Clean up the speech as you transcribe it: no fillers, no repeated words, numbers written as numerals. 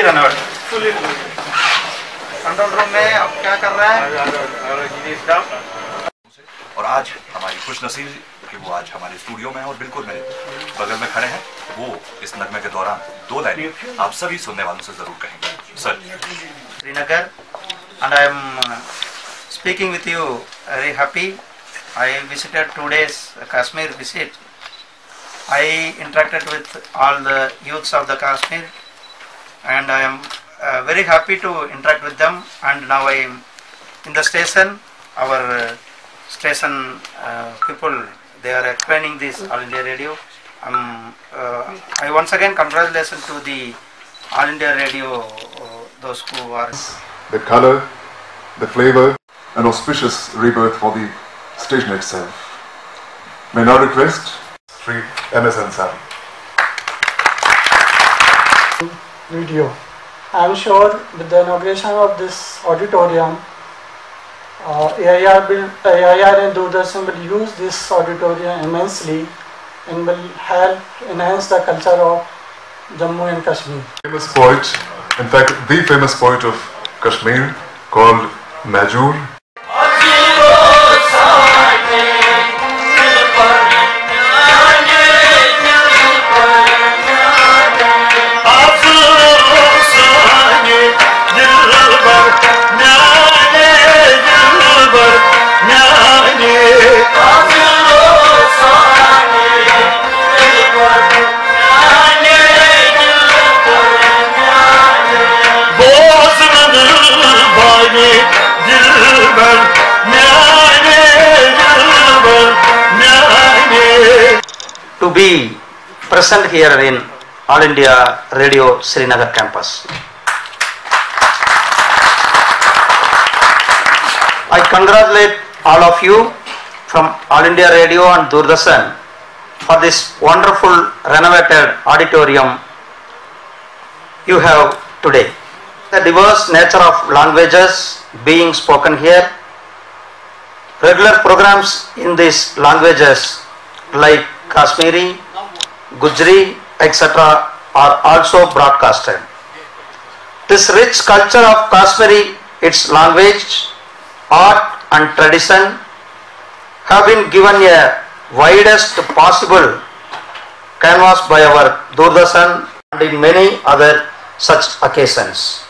Fully renovate control room में अब क्या कर रहा है। और आज हमारी खुशनसीबी कि वो आज हमारे स्टूडियो में है और बिल्कुल मेरे बगल में खड़े हैं। वो इस नगमे के दौरान 2 लाइनें आप सभी सुनने वालों से जरूर कहेंगे। Sir, Srinagar, and I am speaking with you very happy. I visited 2 days Kashmir visit. I interacted with all the youths of the Kashmir, and I am very happy to interact with them. And now I am in the station. Our station people, they are explaining this All India Radio. I once again congratulations to the All India Radio, those who are. The color, the flavor, an auspicious rebirth for the station itself. May now request Sri M.S. Ansari. Video. I am sure with the inauguration of this auditorium, AIR and Doordarshan will use this auditorium immensely and will help enhance the culture of Jammu and Kashmir. Famous poet, in fact the famous poet of Kashmir, called Majur. To be present here in All India Radio Srinagar campus. I congratulate all of you from All India Radio and Doordarshan for this wonderful renovated auditorium you have today. The diverse nature of languages being spoken here, regular programs in these languages like Kashmiri, Gujri, etc. are also broadcasted. This rich culture of Kashmiri, its language, art and tradition have been given a widest possible canvas by our Doordarshan and in many other such occasions.